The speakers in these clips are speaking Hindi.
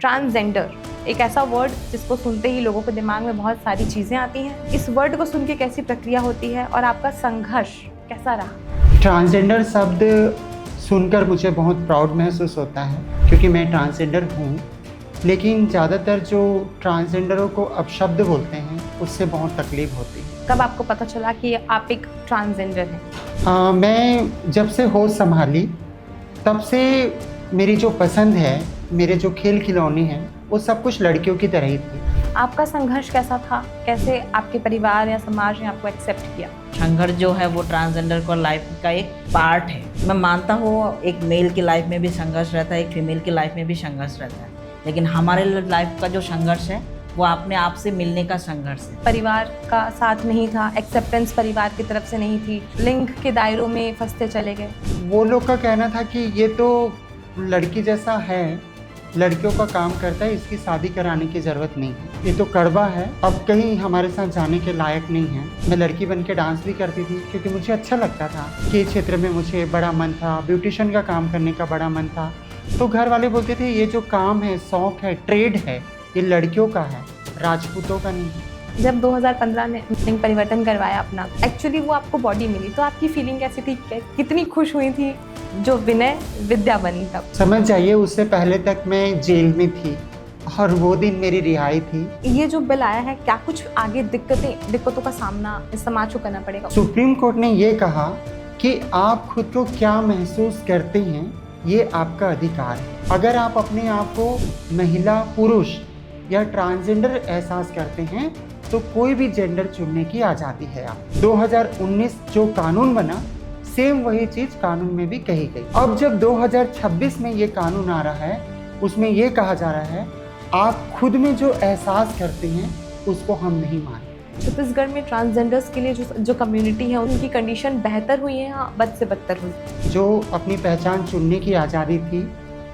ट्रांसजेंडर एक ऐसा वर्ड जिसको सुनते ही लोगों के दिमाग में बहुत सारी चीज़ें आती हैं। इस वर्ड को सुन के कैसी प्रक्रिया होती है और आपका संघर्ष कैसा रहा? ट्रांसजेंडर शब्द सुनकर मुझे बहुत प्राउड महसूस होता है क्योंकि मैं ट्रांसजेंडर हूँ, लेकिन ज़्यादातर जो ट्रांसजेंडरों को अपशब्द बोलते हैं उससे बहुत तकलीफ होती है। कब आपको पता चला कि आप एक ट्रांसजेंडर हैं? मैं जब से होश संभाली तब से मेरी जो पसंद है, मेरे जो खेल खिलौने हैं, वो सब कुछ लड़कियों की तरह ही थी। आपका संघर्ष कैसा था? कैसे आपके परिवार या समाज ने आपको एक्सेप्ट किया? संघर्ष जो है वो ट्रांसजेंडर को लाइफ का एक पार्ट है। मैं मानता हूँ एक मेल की लाइफ में भी संघर्ष रहता है, एक फीमेल की लाइफ में भी संघर्ष रहता है, लेकिन हमारे लाइफ का जो संघर्ष है वो अपने आप से मिलने का संघर्ष है। परिवार का साथ नहीं था, एक्सेप्टेंस परिवार की तरफ से नहीं थी, लिंग के दायरों में फंसते चले गए। वो लोग का कहना था कि ये तो लड़की जैसा है, लड़कियों का काम करता है, इसकी शादी कराने की ज़रूरत नहीं है, ये तो कड़वा है, अब कहीं हमारे साथ जाने के लायक नहीं है। मैं लड़की बन के डांस भी करती थी क्योंकि मुझे अच्छा लगता था कि इस क्षेत्र में मुझे बड़ा मन था, ब्यूटिशियन का काम करने का बड़ा मन था। तो घर वाले बोलते थे ये जो काम है, शौक है, ट्रेड है, ये लड़कियों का है, राजपूतों का नहीं है। जब 2015 में लिंग परिवर्तन करवाया अपना, एक्चुअली वो आपको बॉडी मिली तो आपकी फीलिंग कैसी थी? कितनी खुश हुई थी जो विनय विद्या बनी तब? समझ जाइए, उससे पहले तक मैं जेल में थी और वो दिन मेरी रिहाई थी। ये जो बिल आया है, क्या कुछ आगे दिक्कतों का सामना इस समाज को करना पड़ेगा? सुप्रीम कोर्ट ने ये कहा कि आप खुद को क्या महसूस करते हैं ये आपका अधिकार है। अगर आप अपने आप को महिला, पुरुष या ट्रांसजेंडर एहसास करते हैं तो कोई भी जेंडर चुनने की आज़ादी है। आप 2019 जो कानून बना, सेम वही चीज़ कानून में भी कही गई। अब जब 2026 में ये कानून आ रहा है, उसमें ये कहा जा रहा है आप खुद में जो एहसास करते हैं उसको हम नहीं मानते। छत्तीसगढ़ में ट्रांसजेंडर्स के लिए जो कम्युनिटी है उनकी कंडीशन बेहतर हुई है या बद से बदतर हुई? जो अपनी पहचान चुनने की आज़ादी थी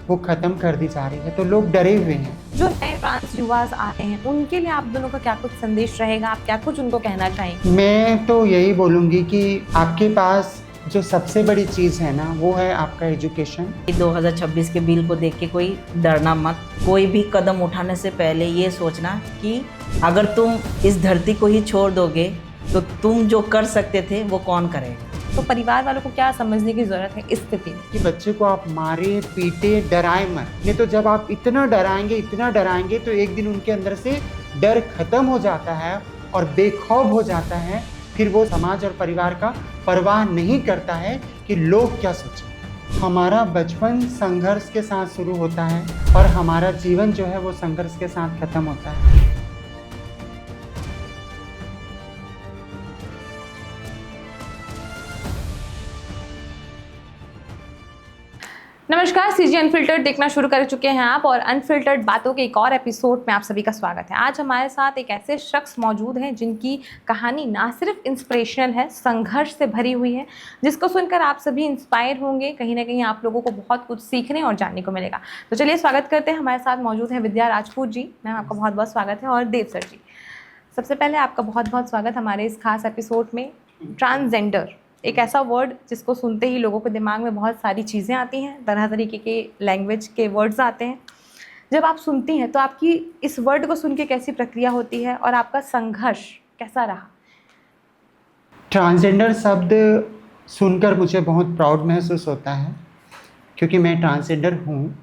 वो ख़त्म कर दी जा रही है, तो लोग डरे हुए हैं। जो नए ट्रांस युवास आते हैं उनके लिए आप दोनों का क्या कुछ संदेश रहेगा? आप क्या कुछ उनको कहना चाहेंगे? मैं तो यही बोलूँगी कि आपके पास जो सबसे बड़ी चीज़ है ना, वो है आपका एजुकेशन। 2026 के बिल को देख के कोई डरना मत। कोई भी कदम उठाने से पहले ये सोचना कि अगर तुम इस धरती को ही छोड़ दोगे तो तुम जो कर सकते थे वो कौन करेगा। तो परिवार वालों को क्या समझने की ज़रूरत है इस स्थिति में? कि बच्चे को आप मारे, पीटे, डराए मत। नहीं तो जब आप इतना डराएंगे तो एक दिन उनके अंदर से डर खत्म हो जाता है और बेखौफ हो जाता है। फिर वो समाज और परिवार का परवाह नहीं करता है कि लोग क्या सोचें। हमारा बचपन संघर्ष के साथ शुरू होता है और हमारा जीवन जो है वो संघर्ष के साथ खत्म होता है। नमस्कार, सीजी अनफिल्टर्ड देखना शुरू कर चुके हैं आप, और अनफिल्टर्ड बातों के एक और एपिसोड में आप सभी का स्वागत है। आज हमारे साथ एक ऐसे शख्स मौजूद हैं जिनकी कहानी ना सिर्फ इंस्पिरेशनल है, संघर्ष से भरी हुई है, जिसको सुनकर आप सभी इंस्पायर होंगे। कहीं ना कहीं आप लोगों को बहुत कुछ सीखने और जानने को मिलेगा। तो चलिए स्वागत करते हैं। हमारे साथ मौजूद है विद्या राजपूत जी। मैम, आपका बहुत बहुत स्वागत है। और देव सर जी, सबसे पहले आपका बहुत बहुत स्वागत हमारे इस खास एपिसोड में। ट्रांसजेंडर एक ऐसा वर्ड जिसको सुनते ही लोगों के दिमाग में बहुत सारी चीज़ें आती हैं, तरह तरीके के लैंग्वेज के वर्ड्स आते हैं। जब आप सुनती हैं तो आपकी इस वर्ड को सुन के कैसी प्रक्रिया होती है और आपका संघर्ष कैसा रहा? ट्रांसजेंडर शब्द सुनकर मुझे बहुत प्राउड महसूस होता है क्योंकि मैं ट्रांसजेंडर हूँ,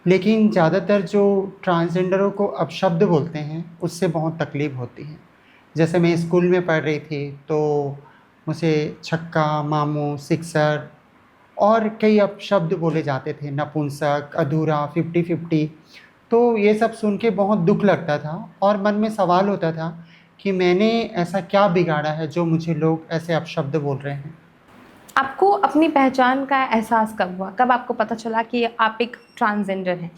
लेकिन ज़्यादातर जो ट्रांसजेंडरों को अपशब्द बोलते हैं उससे बहुत तकलीफ होती है। जैसे मैं स्कूल में पढ़ रही थी तो मुझे छक्का, मामू, सिक्सर और कई अपशब्द बोले जाते थे, नपुंसक, अधूरा, 50-50। तो ये सब सुन के बहुत दुख लगता था और मन में सवाल होता था कि मैंने ऐसा क्या बिगाड़ा है जो मुझे लोग ऐसे अपशब्द बोल रहे हैं। आपको अपनी पहचान का एहसास कब हुआ? कब आपको पता चला कि आप एक ट्रांसजेंडर हैं?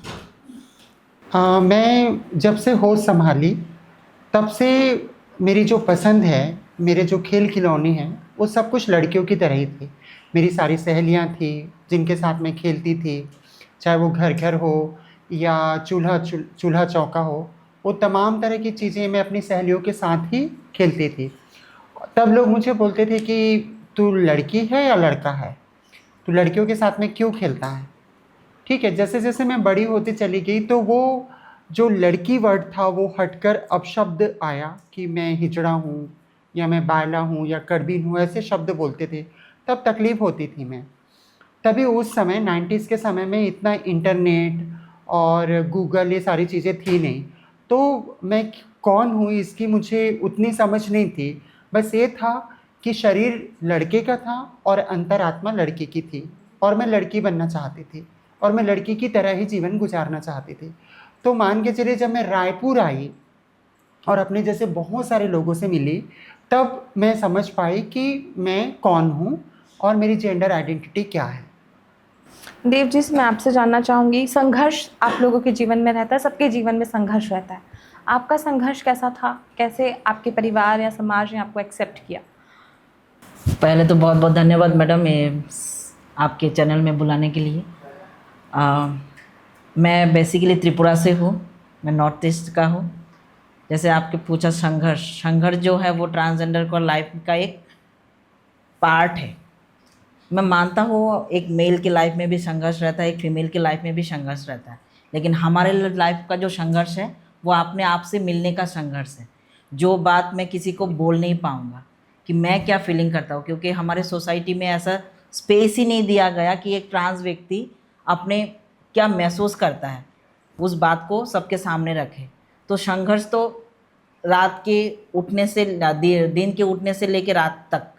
मैं जब से होश संभाली तब से मेरी जो पसंद है, मेरे जो खेल खिलौने हैं, वो सब कुछ लड़कियों की तरह ही थी। मेरी सारी सहेलियां थी जिनके साथ मैं खेलती थी, चाहे वो घर हो या चूल्हा चौका हो, वो तमाम तरह की चीज़ें मैं अपनी सहेलियों के साथ ही खेलती थी। तब लोग मुझे बोलते थे कि तू लड़की है या लड़का है, तू लड़कियों के साथ में क्यों खेलता है। ठीक है, जैसे जैसे मैं बड़ी होती चली गई तो वो जो लड़की वर्ड था वो हटकर अपशब्द आया कि मैं हिजड़ा हूँ या मैं बायला हूँ या कड़बीन हूँ, ऐसे शब्द बोलते थे। तब तकलीफ़ होती थी मैं। तभी उस समय 90s के समय में इतना इंटरनेट और गूगल ये सारी चीज़ें थी नहीं, तो मैं कौन हूँ इसकी मुझे उतनी समझ नहीं थी। बस ये था कि शरीर लड़के का था और अंतरात्मा लड़की की थी, और मैं लड़की बनना चाहती थी और मैं लड़की की तरह ही जीवन गुजारना चाहती थी। तो मान के चलिए, जब मैं रायपुर आई और अपने जैसे बहुत सारे लोगों से मिली, तब मैं समझ पाई कि मैं कौन हूँ और मेरी जेंडर आइडेंटिटी क्या है। देव जी से मैं आपसे जानना चाहूँगी, संघर्ष आप लोगों के जीवन में रहता है, सबके जीवन में संघर्ष रहता है। आपका संघर्ष कैसा था? कैसे आपके परिवार या समाज ने आपको एक्सेप्ट किया? पहले तो बहुत बहुत धन्यवाद मैडम ये आपके चैनल में बुलाने के लिए। मैं बेसिकली त्रिपुरा से हूँ, मैं नॉर्थ ईस्ट का हूँ। जैसे आपके पूछा संघर्ष जो है वो ट्रांसजेंडर को लाइफ का एक पार्ट है। मैं मानता हूँ एक मेल की लाइफ में भी संघर्ष रहता है, एक फीमेल की लाइफ में भी संघर्ष रहता है, लेकिन हमारे लाइफ का जो संघर्ष है वो अपने आप से मिलने का संघर्ष है। जो बात मैं किसी को बोल नहीं पाऊँगा कि मैं क्या फीलिंग करता हूँ, क्योंकि हमारे सोसाइटी में ऐसा स्पेस ही नहीं दिया गया कि एक ट्रांस व्यक्ति अपने क्या महसूस करता है उस बात को सबके सामने रखे। तो संघर्ष तो रात के उठने से दिन के उठने से लेकर रात तक,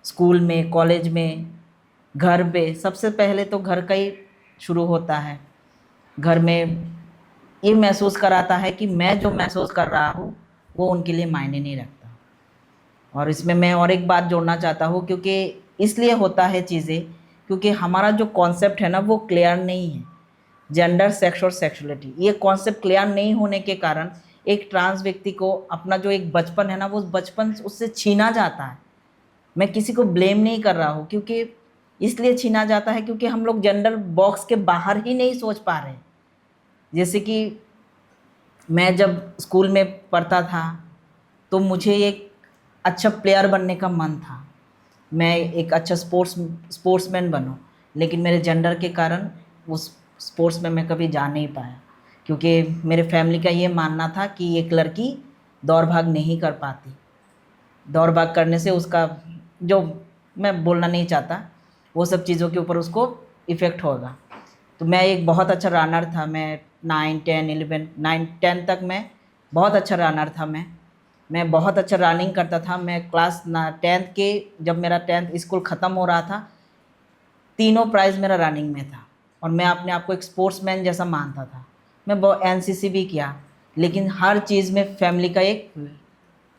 स्कूल में, कॉलेज में, घर पे, सबसे पहले तो घर का ही शुरू होता है। घर में ये महसूस कराता है कि मैं जो महसूस कर रहा हूँ वो उनके लिए मायने नहीं रखता। और इसमें मैं और एक बात जोड़ना चाहता हूँ, क्योंकि इसलिए होता है चीज़ें क्योंकि हमारा जो कॉन्सेप्ट है ना वो क्लियर नहीं है। जेंडर, सेक्स और सेक्सुअलिटी, ये कॉन्सेप्ट क्लियर नहीं होने के कारण एक ट्रांस व्यक्ति को अपना जो एक बचपन है ना वो बचपन उससे छीना जाता है। मैं किसी को ब्लेम नहीं कर रहा हूँ, क्योंकि इसलिए छीना जाता है क्योंकि हम लोग जेंडर बॉक्स के बाहर ही नहीं सोच पा रहे। जैसे कि मैं जब स्कूल में पढ़ता था तो मुझे एक अच्छा प्लेयर बनने का मन था, मैं एक अच्छा स्पोर्ट्समैन बनूं, लेकिन मेरे जेंडर के कारण उस स्पोर्ट्स में मैं कभी जा नहीं पाया, क्योंकि मेरे फैमिली का ये मानना था कि एक लड़की दौड़ भाग नहीं कर पाती, दौड़ भाग करने से उसका जो, मैं बोलना नहीं चाहता, वो सब चीज़ों के ऊपर उसको इफ़ेक्ट होगा। तो मैं एक बहुत अच्छा रनर था, मैं 9 10 तक मैं बहुत अच्छा रनर था। मैं बहुत अच्छा रनिंग करता था। मैं क्लास 10th के, जब मेरा 10th स्कूल ख़त्म हो रहा था, तीनों प्राइज़ मेरा रनिंग में था और मैं अपने आप को एक स्पोर्ट्समैन जैसा मानता था। मैं बहुत एनसीसी भी किया, लेकिन हर चीज़ में फैमिली का एक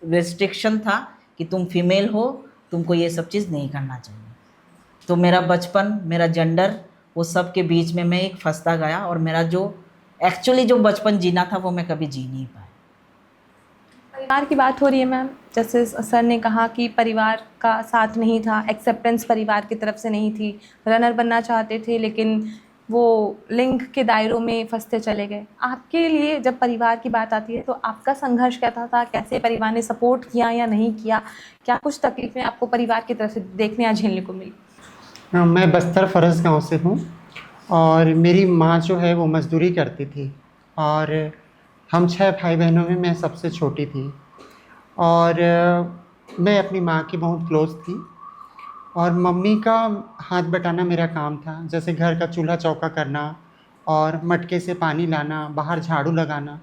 रिस्ट्रिक्शन था कि तुम फीमेल हो, तुमको ये सब चीज़ नहीं करना चाहिए। तो मेरा बचपन, मेरा जेंडर, वो सब के बीच में मैं एक फंसता गया और मेरा जो एक्चुअली जो बचपन जीना था वो मैं कभी जी नहीं पाया। परिवार की बात हो रही है मैम, जैसे सर ने कहा कि परिवार का साथ नहीं था, एक्सेप्टेंस परिवार की तरफ से नहीं थी। रनर बनना चाहते थे लेकिन वो लिंग के दायरों में फंसते चले गए। आपके लिए जब परिवार की बात आती है तो आपका संघर्ष कैसा था? कैसे परिवार ने सपोर्ट किया या नहीं किया? क्या कुछ तकलीफ़ें आपको परिवार की तरफ से देखने या झेलने को मिली? मैं बस्तर फरस गांव से हूँ और मेरी माँ जो है वो मज़दूरी करती थी और हम 6 भाई बहनों में मैं सबसे छोटी थी और मैं अपनी माँ की बहुत क्लोज़ थी और मम्मी का हाथ बटाना मेरा काम था, जैसे घर का चूल्हा चौका करना और मटके से पानी लाना, बाहर झाड़ू लगाना।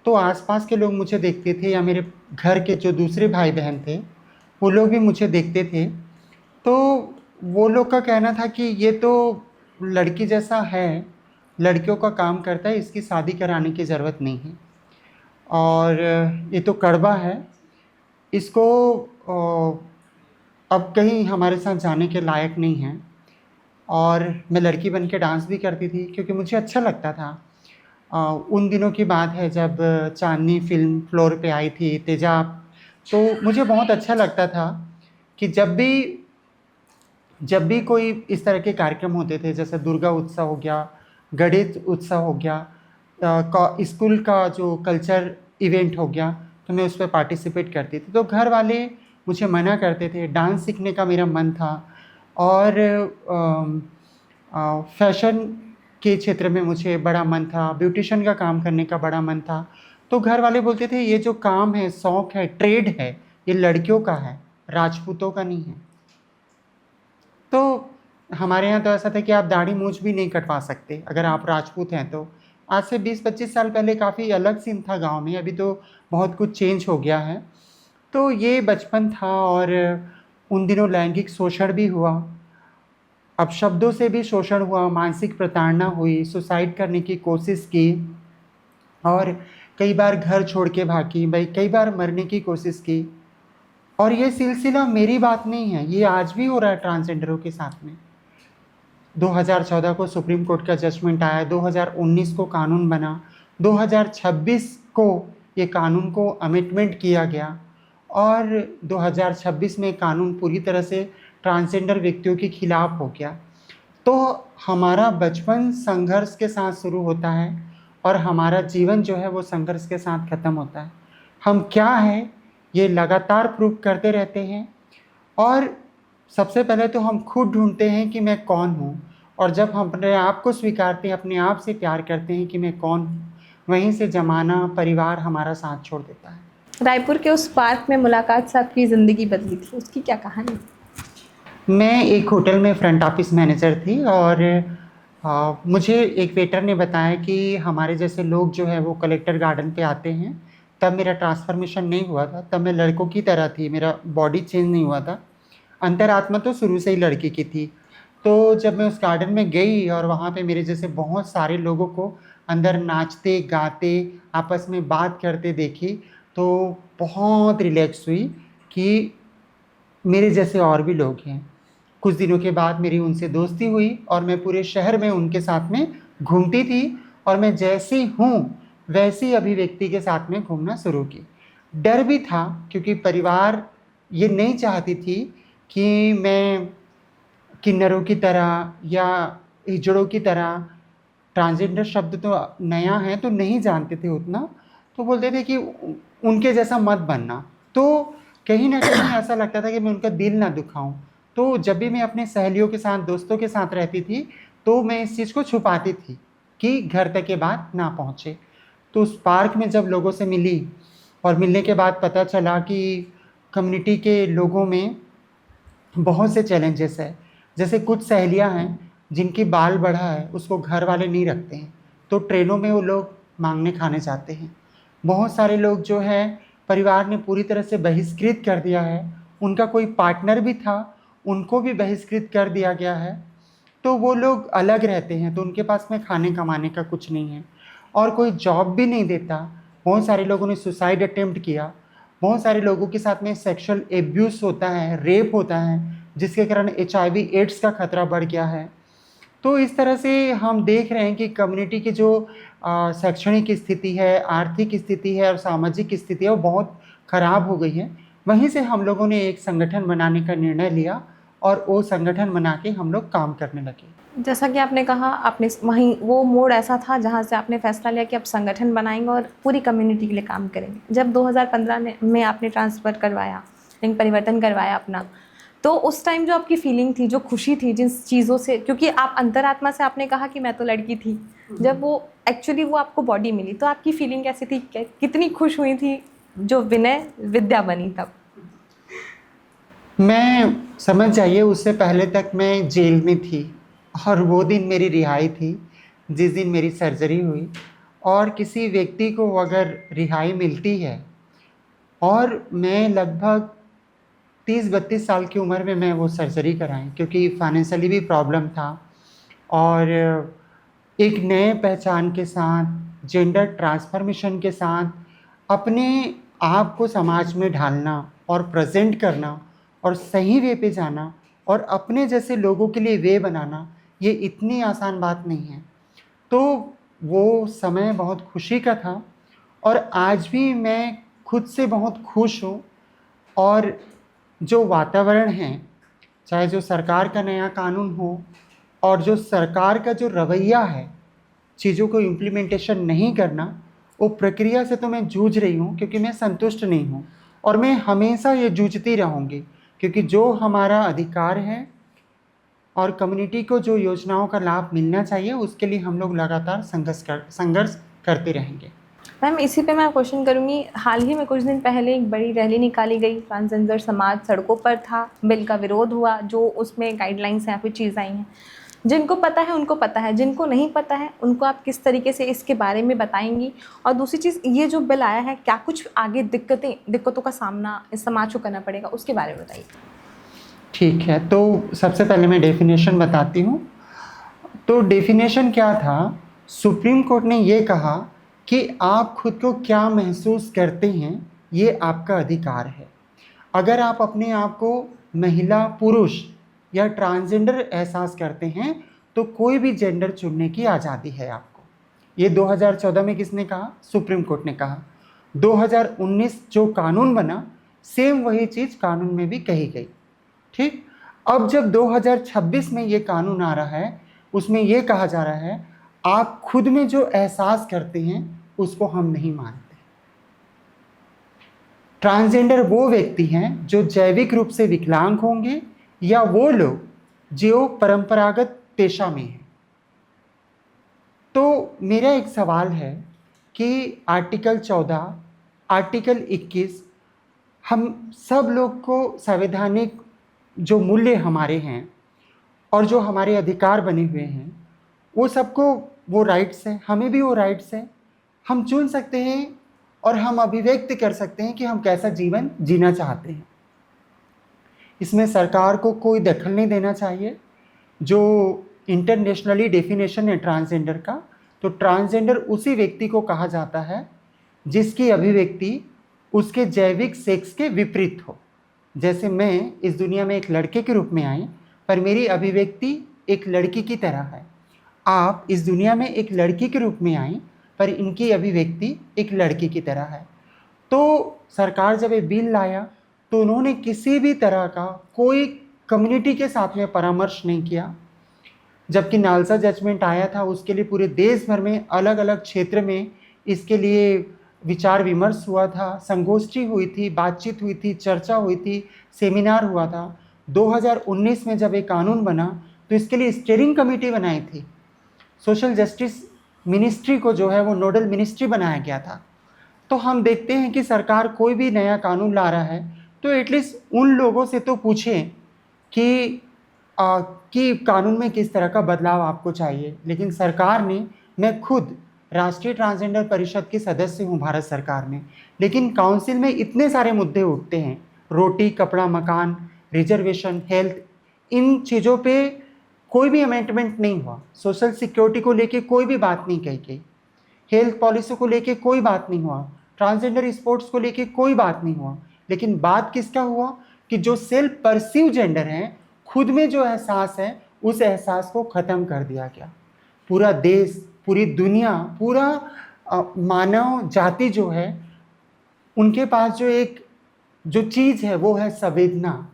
तो आसपास के लोग मुझे देखते थे या मेरे घर के जो दूसरे भाई बहन थे वो लोग भी मुझे देखते थे, तो वो लोग का कहना था कि ये तो लड़की जैसा है, लड़कियों का काम करता है, इसकी शादी कराने की ज़रूरत नहीं है और ये तो कड़वा है, इसको अब कहीं हमारे साथ जाने के लायक नहीं है। और मैं लड़की बन के डांस भी करती थी क्योंकि मुझे अच्छा लगता था। उन दिनों की बात है जब चांदनी फ़िल्म फ्लोर पे आई थी, तेजाब, तो मुझे बहुत अच्छा लगता था कि जब भी कोई इस तरह के कार्यक्रम होते थे, जैसे दुर्गा उत्सव हो गया, गणेश उत्सव हो गया, स्कूल का जो कल्चर इवेंट हो गया, तो मैं उस पर पार्टिसिपेट करती थी। तो घर वाले मुझे मना करते थे, डांस सीखने का मेरा मन था और फैशन के क्षेत्र में मुझे बड़ा मन था, ब्यूटिशियन का काम करने का बड़ा मन था। तो घर वाले बोलते थे ये जो काम है, शौक है, ट्रेड है, ये लड़कियों का है, राजपूतों का नहीं है। तो हमारे यहाँ तो ऐसा था कि आप दाढ़ी मूंछ भी नहीं कटवा सकते अगर आप राजपूत हैं तो। आज से 20-25 साल पहले काफ़ी अलग सीन था गांव में, अभी तो बहुत कुछ चेंज हो गया है। तो ये बचपन था और उन दिनों लैंगिक शोषण भी हुआ, अपशब्दों से भी शोषण हुआ, मानसिक प्रताड़ना हुई, सुसाइड करने की कोशिश की और कई बार घर छोड़ के भागी, भाई कई बार मरने की कोशिश की। और ये सिलसिला मेरी बात नहीं है, ये आज भी हो रहा है ट्रांसजेंडरों के साथ में। 2014 को सुप्रीम कोर्ट का जजमेंट आया, 2019 को कानून बना, 2026 को ये कानून को अमेंडमेंट किया गया और 2026 में कानून पूरी तरह से ट्रांसजेंडर व्यक्तियों के खिलाफ हो गया। तो हमारा बचपन संघर्ष के साथ शुरू होता है और हमारा जीवन जो है वो संघर्ष के साथ ख़त्म होता है। हम क्या हैं ये लगातार प्रूव करते रहते हैं और सबसे पहले तो हम खुद ढूंढते हैं कि मैं कौन हूँ, और जब हम अपने आप को स्वीकारते हैं, अपने आप से प्यार करते हैं कि मैं कौन हूँ, वहीं से ज़माना, परिवार हमारा साथ छोड़ देता है। रायपुर के उस पार्क में मुलाकात से आपकी ज़िंदगी बदली थी, उसकी क्या कहानी? मैं एक होटल में फ्रंट ऑफिस मैनेजर थी और मुझे एक वेटर ने बताया कि हमारे जैसे लोग जो है वो कलेक्टर गार्डन पे आते हैं। तब मेरा ट्रांसफॉर्मेशन नहीं हुआ था, तब मैं लड़कों की तरह थी, मेरा बॉडी चेंज नहीं हुआ था, अंतरात्मा तो शुरू से ही लड़की की थी। तो जब मैं उस गार्डन में गई और वहाँ पे मेरे जैसे बहुत सारे लोगों को अंदर नाचते गाते आपस में बात करते देखी तो बहुत रिलैक्स हुई कि मेरे जैसे और भी लोग हैं। कुछ दिनों के बाद मेरी उनसे दोस्ती हुई और मैं पूरे शहर में उनके साथ में घूमती थी और मैं जैसी हूँ वैसी अभिव्यक्ति के साथ में घूमना शुरू की। डर भी था क्योंकि परिवार ये नहीं चाहती थी कि मैं किन्नरों की तरह या हिजड़ों की तरह, ट्रांसजेंडर शब्द तो नया है तो नहीं जानते थे उतना, तो बोलते थे कि उनके जैसा मत बनना। तो कहीं ना कहीं ऐसा लगता था कि मैं उनका दिल ना दुखाऊं। तो जब भी मैं अपने सहेलियों के साथ, दोस्तों के साथ रहती थी तो मैं इस चीज़ को छुपाती थी कि घर तक ये बात ना पहुँचे। तो उस पार्क में जब लोगों से मिली और मिलने के बाद पता चला कि कम्युनिटी के लोगों में बहुत से चैलेंजेस है। जैसे कुछ सहेलियां हैं जिनकी बाल बढ़ा है, उसको घर वाले नहीं रखते हैं तो ट्रेनों में वो लोग मांगने खाने जाते हैं। बहुत सारे लोग जो है परिवार ने पूरी तरह से बहिष्कृत कर दिया है, उनका कोई पार्टनर भी था उनको भी बहिष्कृत कर दिया गया है, तो वो लोग अलग रहते हैं, तो उनके पास में खाने कमाने का कुछ नहीं है और कोई जॉब भी नहीं देता। बहुत सारे लोगों ने सुसाइड अटेम्प्ट किया, बहुत सारे लोगों के साथ में सेक्सुअल एब्यूज़ होता है, रेप होता है, जिसके कारण HIV एड्स का खतरा बढ़ गया है। तो इस तरह से हम देख रहे हैं कि कम्युनिटी की जो शैक्षणिक स्थिति है, आर्थिक स्थिति है और सामाजिक स्थिति है वो बहुत ख़राब हो गई है। वहीं से हम लोगों ने एक संगठन बनाने का निर्णय लिया और वो संगठन बना के हम लोग काम करने लगे। जैसा कि आपने कहा, आपने वहीं वो मोड़ ऐसा था जहाँ से आपने फैसला लिया कि आप संगठन बनाएंगे और पूरी कम्युनिटी के लिए काम करेंगे। जब 2015 में आपने ट्रांसफ़र करवाया, लिंग परिवर्तन करवाया अपना, तो उस टाइम जो आपकी फीलिंग थी, जो खुशी थी जिन चीज़ों से, क्योंकि आप अंतरात्मा से आपने कहा कि मैं तो लड़की थी, जब वो एक्चुअली वो आपको बॉडी मिली तो आपकी फीलिंग कैसी थी? कितनी खुश हुई थी जो विनय विद्या बनी तब? मैं समझ जाइए उससे पहले तक मैं जेल में थी और वो दिन मेरी रिहाई थी जिस दिन मेरी सर्जरी हुई। और किसी व्यक्ति को अगर रिहाई मिलती है और मैं लगभग 30-32 साल की उम्र में मैं वो सर्जरी कराई क्योंकि फाइनेंशियली भी प्रॉब्लम था और एक नए पहचान के साथ, जेंडर ट्रांसफॉर्मेशन के साथ अपने आप को समाज में ढालना और प्रेजेंट करना और सही वे पे जाना और अपने जैसे लोगों के लिए वे बनाना, ये इतनी आसान बात नहीं है। तो वो समय बहुत खुशी का था और आज भी मैं खुद से बहुत खुश हूँ। और जो वातावरण है, चाहे जो सरकार का नया कानून हो और जो सरकार का जो रवैया है चीज़ों को इम्प्लीमेंटेशन नहीं करना, वो प्रक्रिया से तो मैं जूझ रही हूँ क्योंकि मैं संतुष्ट नहीं हूँ और मैं हमेशा ये जूझती रहूँगी क्योंकि जो हमारा अधिकार है और कम्युनिटी को जो योजनाओं का लाभ मिलना चाहिए उसके लिए हम लोग लगातार संघर्ष करते रहेंगे। मैम इसी पे मैं क्वेश्चन करूँगी, हाल ही में कुछ दिन पहले एक बड़ी रैली निकाली गई, ट्रांसजेंडर समाज सड़कों पर था, बिल का विरोध हुआ, जो उसमें गाइडलाइंस हैं या फिर चीज़ आई हैं। जिनको पता है उनको पता है, जिनको नहीं पता है उनको आप किस तरीके से इसके बारे में बताएंगी? और दूसरी चीज़, ये जो बिल आया है क्या कुछ आगे दिक्कतों का सामना इस समाज को करना पड़ेगा, उसके बारे में बताइए। ठीक है, तो सबसे पहले मैं डेफिनेशन बताती हूँ। तो डेफिनेशन क्या था, सुप्रीम कोर्ट ने ये कहा कि आप खुद को क्या महसूस करते हैं ये आपका अधिकार है। अगर आप अपने आप को महिला, पुरुष या ट्रांसजेंडर एहसास करते हैं तो कोई भी जेंडर चुनने की आज़ादी है आपको। ये 2014 में किसने कहा? सुप्रीम कोर्ट ने कहा। 2019 जो कानून बना, सेम वही चीज़ कानून में भी कही गई। ठीक, अब जब 2026 में ये कानून आ रहा है, उसमें ये कहा जा रहा है आप खुद में जो एहसास करते हैं उसको हम नहीं मानते। ट्रांसजेंडर वो व्यक्ति हैं जो जैविक रूप से विकलांग होंगे या वो लोग जो परंपरागत पेशा में हैं। तो मेरा एक सवाल है कि आर्टिकल 14, आर्टिकल 21 हम सब लोग को संवैधानिक जो मूल्य हमारे हैं और जो हमारे अधिकार बने हुए हैं वो सबको वो राइट्स हैं, हमें भी वो राइट्स हैं। हम चुन सकते हैं और हम अभिव्यक्त कर सकते हैं कि हम कैसा जीवन जीना चाहते हैं। इसमें सरकार को कोई दखल नहीं देना चाहिए। जो इंटरनेशनली डेफिनेशन है ट्रांसजेंडर का, तो ट्रांसजेंडर उसी व्यक्ति को कहा जाता है जिसकी अभिव्यक्ति उसके जैविक सेक्स के विपरीत हो। जैसे मैं इस दुनिया में एक लड़के के रूप में आई, पर मेरी अभिव्यक्ति एक लड़की की तरह है। आप इस दुनिया में एक लड़की के रूप में आई, पर इनकी अभिव्यक्ति एक लड़की की तरह है। तो सरकार जब ये बिल लाया तो उन्होंने किसी भी तरह का कोई कम्युनिटी के साथ में परामर्श नहीं किया। जबकि नालसा जजमेंट आया था, उसके लिए पूरे देश भर में अलग अलग क्षेत्र में इसके लिए विचार विमर्श हुआ था, संगोष्ठी हुई थी, बातचीत हुई थी, चर्चा हुई थी, सेमिनार हुआ था। 2019 में जब एक कानून बना तो इसके लिए स्टीयरिंग कमेटी बनाई थी। सोशल जस्टिस मिनिस्ट्री को जो है वो नोडल मिनिस्ट्री बनाया गया था। तो हम देखते हैं कि सरकार कोई भी नया कानून ला रहा है तो एटलीस्ट उन लोगों से तो पूछें कि कानून में किस तरह का बदलाव आपको चाहिए। लेकिन सरकार ने, मैं खुद राष्ट्रीय ट्रांसजेंडर परिषद के सदस्य हूँ भारत सरकार में, लेकिन काउंसिल में इतने सारे मुद्दे उठते हैं, रोटी, कपड़ा, मकान, रिजर्वेशन, हेल्थ, इन चीज़ों पे कोई भी अमेंडमेंट नहीं हुआ। सोशल सिक्योरिटी को लेके कोई भी बात नहीं कही गई, हेल्थ पॉलिसी को लेके कोई बात नहीं हुआ, ट्रांसजेंडर स्पोर्ट्स को लेके कोई बात नहीं हुआ। लेकिन बात किसका हुआ कि जो सेल्फ परसीव जेंडर हैं, खुद में जो एहसास है, उस एहसास को ख़त्म कर दिया गया। पूरा देश, पूरी दुनिया, पूरा मानव जाति जो है, उनके पास जो चीज़ है वो है संवेदना,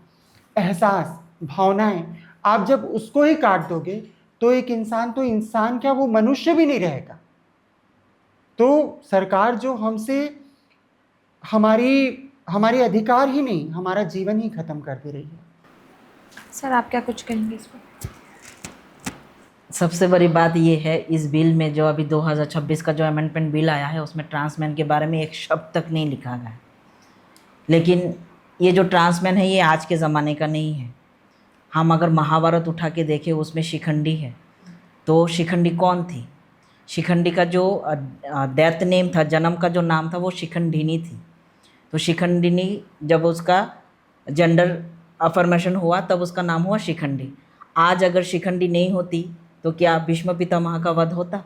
एहसास, भावनाएं। आप जब उसको ही काट दोगे तो एक इंसान, तो इंसान क्या, वो मनुष्य भी नहीं रहेगा। तो सरकार जो हमसे हमारे अधिकार ही नहीं, हमारा जीवन ही खत्म कर दे रही है। सर आप क्या कुछ कहेंगे इस पर? सबसे बड़ी बात ये है, इस बिल में जो अभी 2026 का जो अमेंडमेंट बिल आया है उसमें ट्रांसमैन के बारे में एक शब्द तक नहीं लिखा गया है। लेकिन ये जो ट्रांसमैन है ये आज के ज़माने का नहीं है। हम अगर महाभारत उठा के देखें उसमें शिखंडी है, तो शिखंडी कौन थी? शिखंडी का जो दैत्य नेम था, जन्म का जो नाम था वो शिखंडिनी थी। तो शिखंडिनी जब उसका जेंडर अफर्मेशन हुआ तब उसका नाम हुआ शिखंडी। आज अगर शिखंडी नहीं होती तो क्या भीष्म पितामह का वध होता?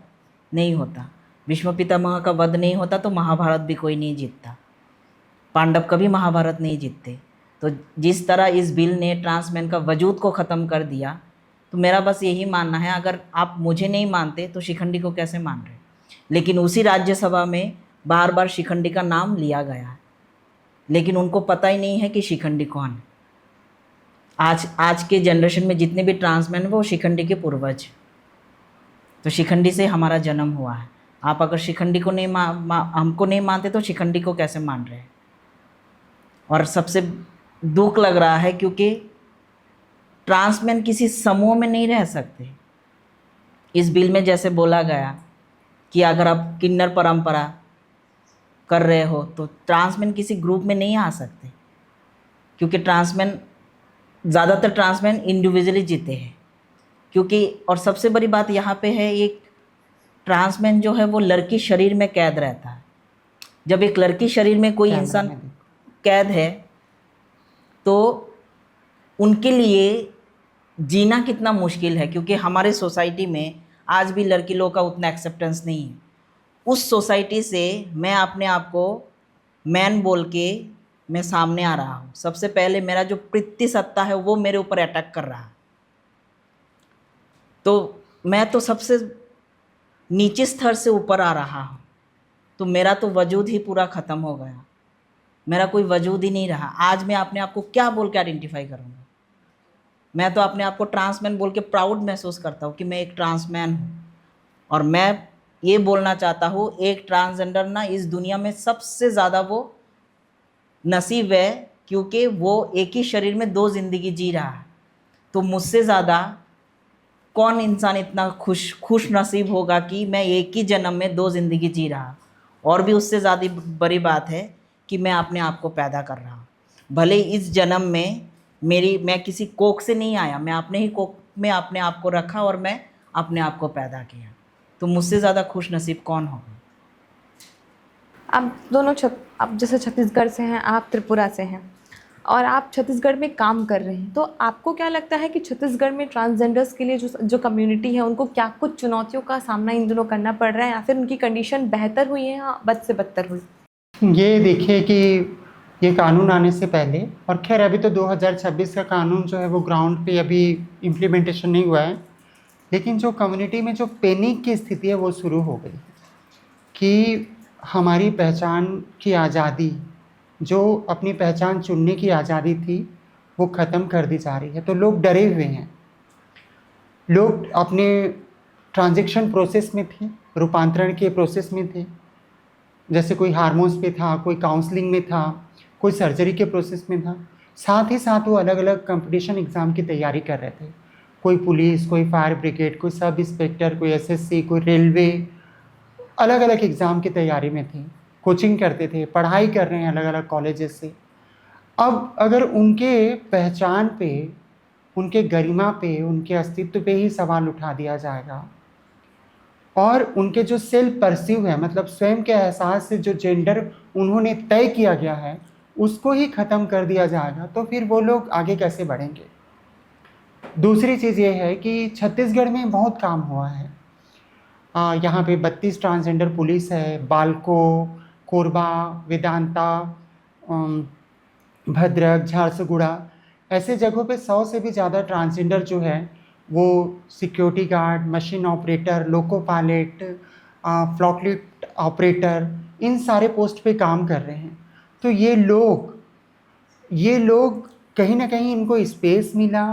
नहीं होता। भीष्म पितामह का वध नहीं होता तो महाभारत भी कोई नहीं जीतता, पांडव कभी महाभारत नहीं जीतते। तो जिस तरह इस बिल ने ट्रांसमैन का वजूद को ख़त्म कर दिया, तो मेरा बस यही मानना है, अगर आप मुझे नहीं मानते तो शिखंडी को कैसे मान रहे? लेकिन उसी राज्यसभा में बार बार शिखंडी का नाम लिया गया है, लेकिन उनको पता ही नहीं है कि शिखंडी कौन है। आज के जनरेशन में जितने भी ट्रांसमैन हैं वो शिखंडी के पूर्वज हैं। तो शिखंडी से हमारा जन्म हुआ है। आप अगर शिखंडी को नहीं हमको नहीं मानते तो शिखंडी को कैसे मान रहे हैं? और सबसे दुख लग रहा है क्योंकि ट्रांसमैन किसी समूह में नहीं रह सकते। इस बिल में जैसे बोला गया कि अगर आप किन्नर परंपरा कर रहे हो तो ट्रांसमैन किसी ग्रुप में नहीं आ सकते, क्योंकि ज़्यादातर ट्रांसमैन इंडिविजुअली जीते हैं। क्योंकि और सबसे बड़ी बात यहाँ पे है, एक ट्रांसमैन जो है वो लड़की शरीर में कैद रहता है। जब एक लड़की शरीर में कोई इंसान कैद है तो उनके लिए जीना कितना मुश्किल है, क्योंकि हमारे सोसाइटी में आज भी लड़की लोगों का उतना एक्सेप्टेंस नहीं है। उस सोसाइटी से मैं अपने आप को मैन बोल के मैं सामने आ रहा हूँ। सबसे पहले मेरा जो पितृ सत्ता है वो मेरे ऊपर अटैक कर रहा है, तो मैं तो सबसे नीचे स्तर से ऊपर आ रहा हूँ, तो मेरा तो वजूद ही पूरा ख़त्म हो गया, मेरा कोई वजूद ही नहीं रहा। आज मैं अपने आप को क्या बोल के आइडेंटिफाई करूँगा? मैं तो अपने आप को ट्रांसमैन बोल के प्राउड महसूस करता हूँ कि मैं एक ट्रांसमैन हूँ। और मैं ये बोलना चाहता हूँ, एक ट्रांसजेंडर ना इस दुनिया में सबसे ज़्यादा वो नसीब है, क्योंकि वो एक ही शरीर में 2 ज़िंदगी जी रहा है। तो मुझसे ज़्यादा कौन इंसान इतना खुश नसीब होगा कि मैं एक ही जन्म में 2 ज़िंदगी जी रहा। और भी उससे ज़्यादा बड़ी बात है कि मैं अपने आप को पैदा कर रहा हूँ। भले इस जन्म में मैं किसी कोख से नहीं आया, मैं अपने ही कोख में अपने आप को रखा और मैं अपने आप को पैदा किया। तो मुझसे ज़्यादा खुश नसीब कौन होगा? आप दोनों आप जैसे छत्तीसगढ़ से हैं, आप त्रिपुरा से हैं और आप छत्तीसगढ़ में काम कर रहे हैं, तो आपको क्या लगता है कि छत्तीसगढ़ में ट्रांसजेंडर्स के लिए जो कम्युनिटी है उनको क्या कुछ चुनौतियों का सामना इन दिनों करना पड़ रहा है, या फिर उनकी कंडीशन बेहतर हुई है या बद से बदतर हुई? ये देखिए कि ये कानून आने से पहले, और खैर अभी तो 2026 का कानून जो है वो ग्राउंड पे अभी इम्प्लीमेंटेशन नहीं हुआ है, लेकिन जो कम्युनिटी में जो पैनिक की स्थिति है वो शुरू हो गई कि हमारी पहचान की आज़ादी, जो अपनी पहचान चुनने की आज़ादी थी वो ख़त्म कर दी जा रही है। तो लोग डरे हुए हैं, लोग अपने ट्रांजैक्शन प्रोसेस में थे, रूपांतरण के प्रोसेस में थे, जैसे कोई हार्मोन्स पे था, कोई काउंसलिंग में था, कोई सर्जरी के प्रोसेस में था। साथ ही साथ वो अलग अलग कंपटीशन एग्ज़ाम की तैयारी कर रहे थे, कोई पुलिस, कोई फायर ब्रिगेड, कोई सब इंस्पेक्टर, कोई एसएससी, कोई रेलवे, अलग अलग एग्ज़ाम की तैयारी में थे, कोचिंग करते थे, पढ़ाई कर रहे हैं अलग अलग कॉलेजेस से। अब अगर उनके पहचान पे, उनके गरिमा पे, उनके अस्तित्व पे ही सवाल उठा दिया जाएगा और उनके जो सेल्फ परसीव है, मतलब स्वयं के एहसास से जो जेंडर उन्होंने तय किया गया है उसको ही ख़त्म कर दिया जाएगा, तो फिर वो लोग आगे कैसे बढ़ेंगे? दूसरी चीज़ ये है कि छत्तीसगढ़ में बहुत काम हुआ है। यहाँ पे 32 ट्रांसजेंडर पुलिस है, बालको, कोरबा, वेदांता, भद्रक, झारसुगुड़ा, ऐसे जगहों पे 100 से भी ज़्यादा ट्रांसजेंडर जो है वो security guard, machine operator, loco pilot, forklift operator, इन सारे पोस्ट पे काम कर रहे हैं। तो ये लोग कहीं ना कहीं इनको स्पेस मिला,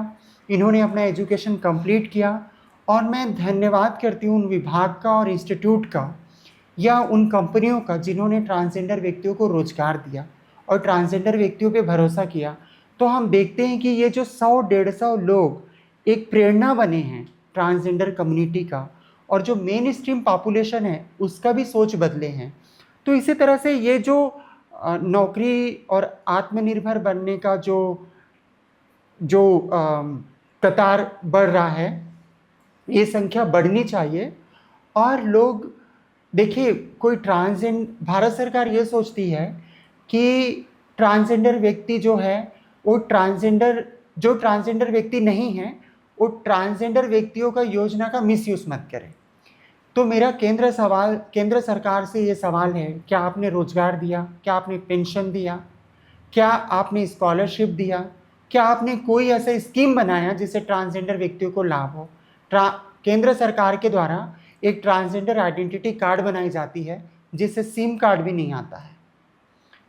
इन्होंने अपना एजुकेशन कंप्लीट किया, और मैं धन्यवाद करती हूँ उन विभाग का और इंस्टीट्यूट का या उन कंपनियों का जिन्होंने ट्रांसजेंडर व्यक्तियों को रोज़गार दिया और ट्रांसजेंडर व्यक्तियों पे भरोसा किया। तो हम देखते हैं कि ये जो 100-150 लोग एक प्रेरणा बने हैं ट्रांसजेंडर कम्युनिटी का, और जो मेन स्ट्रीम पॉपुलेशन है उसका भी सोच बदले हैं। तो इसी तरह से ये जो नौकरी और आत्मनिर्भर बनने का जो कतार बढ़ रहा है, ये संख्या बढ़नी चाहिए। और लोग देखिए, कोई भारत सरकार ये सोचती है कि ट्रांसजेंडर व्यक्ति जो है वो ट्रांसजेंडर व्यक्ति नहीं है, वो ट्रांसजेंडर व्यक्तियों का योजना का मिसयूज़ मत करें। तो मेरा केंद्र सरकार से ये सवाल है, क्या आपने रोज़गार दिया? क्या आपने पेंशन दिया? क्या आपने स्कॉलरशिप दिया? क्या आपने कोई ऐसा स्कीम बनाया जिससे ट्रांसजेंडर व्यक्तियों को लाभ हो? केंद्र सरकार के द्वारा एक ट्रांसजेंडर आइडेंटिटी कार्ड बनाई जाती है जिससे सिम कार्ड भी नहीं आता है।